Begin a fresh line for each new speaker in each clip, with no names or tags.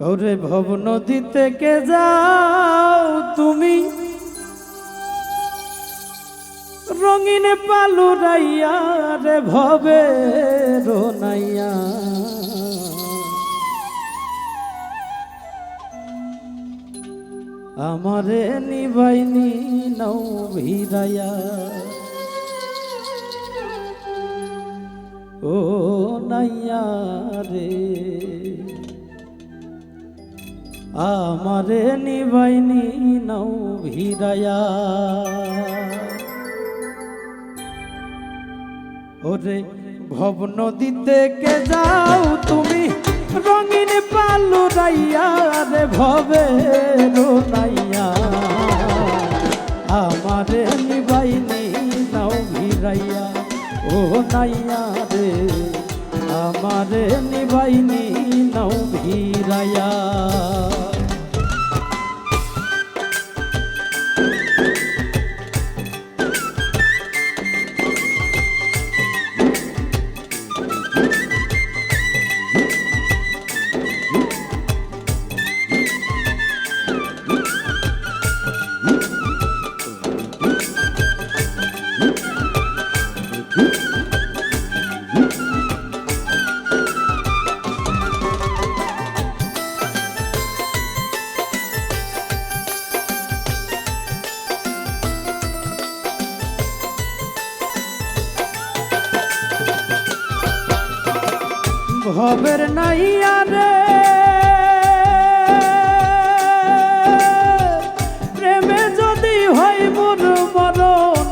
ওরে ভব নদী থেকে যাও তুমি রঙিন পালুরাইয়া রে ভবে রোনাইয়া আমারে নিবাইনি নৌ ভিড়াইয়া ও নাইয়া রে আমারে নিবাইনি নৌ ভিড়াইয়া ওরে ভব নদী থেকে যাও তুমি রঙিন পালুরাইয়া রে ভবে রোনাইয়া আমারে নিবাইনি নৌ ভিড়াইয়া ও নাইয়া রে আমারে নিবাইনি নৌ ভিড়াইয়া ভবের নাইয়া রে প্রেমে যদি হয় মোর মরণ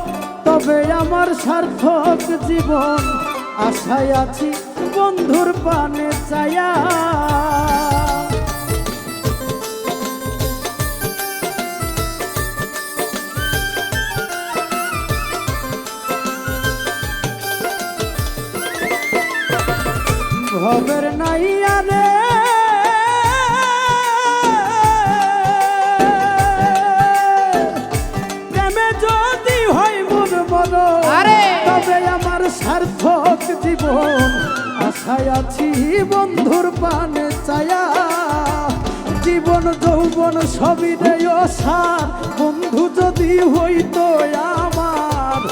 তবে আমার সার্থক জীবন আশায় আছি বন্ধুর পানে চায়া ভবের নাইয়া রে প্রেমে যদি হয় মোর মরণ তবে আমার সার্থক জীবন আশায় আছি বন্ধুর পানে চায়া জীবন যৌবন সবই রে অসার বন্ধু যদি হইতো আমার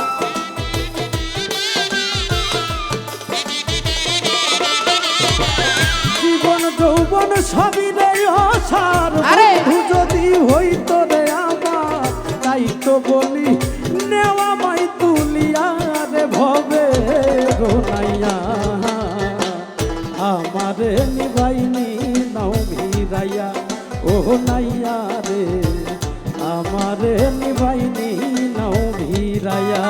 যৌবন সবই রে অসার বন্ধু যদি হইতো রে আমার তাই তো বলি নেওয়া মাই তুলিয়া রে ভবে রোনাইয়া আমারে নিবাইনি নাও ভিড়াইয়া ও নাইয়া রে আমারে নিবাইনি নাও ভিড়াইয়া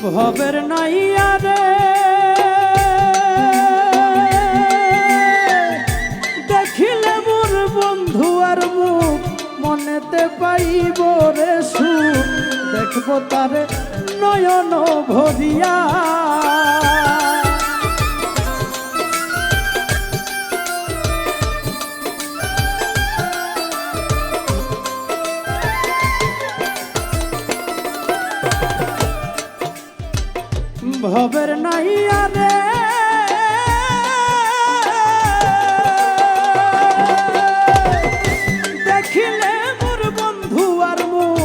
ভবের নাইয়া রে দেখিলে মোর বন্ধু আর মুখ মনেতে পাইব রে সুখ দেখব তারে নয়ন ভরিয়া ভবের নাইয়া রে দেখিলে মোর বন্ধু আর মুখ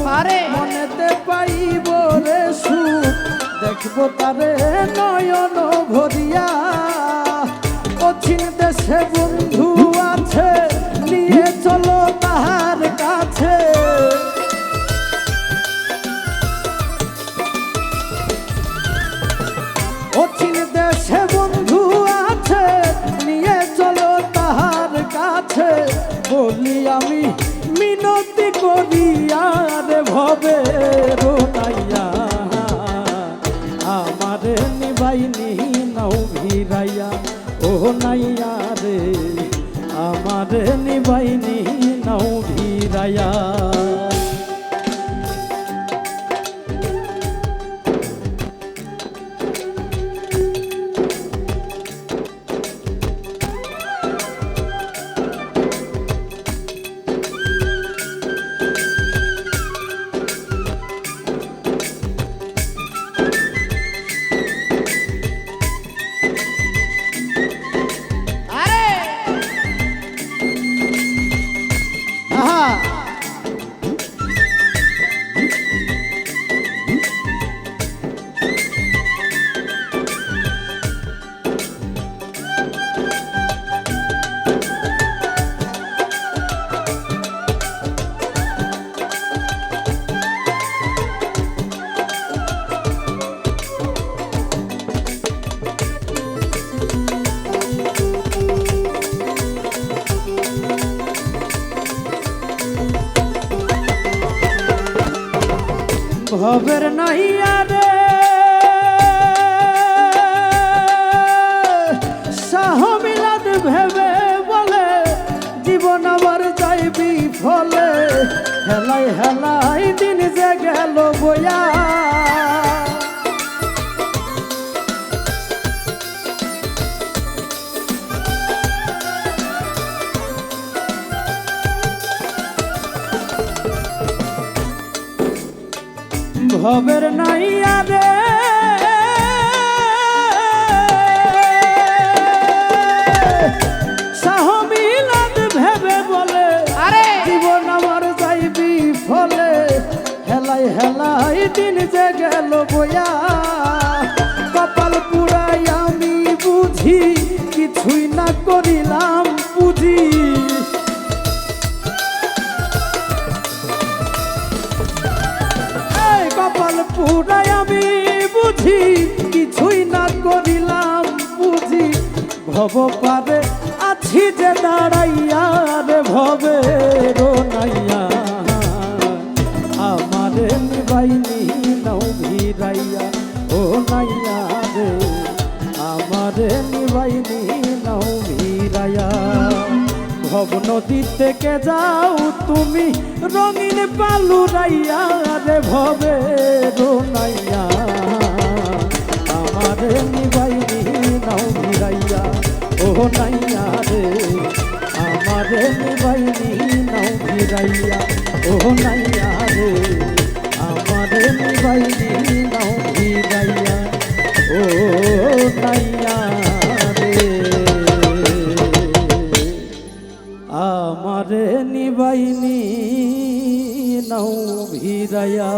মনেতে পাইব রে সুখ দেখবো তারে নয়ন ভরিয়া। অচিন দেশে বন্ধু আছে, নিয়ে চলো তাহার কাছে। অচিন দেশে বন্ধু আছে, নিয়ে চলো তাহার কাছে। বলি আমি মিনতি করি আর ভবে রোনাইয়া, আমারে নিবাইনি নাও ভিড়াইয়া। ও নাইয়া রে, আমারে নিবাইনি নাও ভিড়াইয়া। ভবের নাইয়া রে শাহ মিলাদ ভেবে বলে, জীবন আবার যাইবি ফলে। হেলাই হেলাই দিন যে গেল বয়া, ভবের নাইয়া রে শাহ মিলাদ ভেবে বলে, আরে জীবন আমার যাইবি ফলে। হেলাই হেলাই দিন যে গেল বয়া, কপাল পুরাই আমি বুঝি কিছুই না করিলাম পুঁজি। কপাল পুরাই আমি বুঝি কিছুই না করিলাম বুঝি। ভব পারে আছি যে দাঁড়াইয়া রে ভবে রোনাইয়া, আমারে নিবাইনি নাও ভিড়াইয়া। ও নাইয়া রে, আমারে নিবাইনি নাও ভিড়াইয়া। ভব নদী থেকে যাও তুমি রঙিন পালুরাইয়া রে ভবে রোনাইয়া, আমারে নিবাইনি নাও ভিড়াইয়া। ও নাইয়া রে, আমারে নিবাইনি নাও ভিড়াইয়া। ও নাইয়া রে, আমারে নিবাইনি নাও ভিড়াইয়া। ও নাইয়া রে, আমারে নিবাইনি নাও ভিড়াইয়া।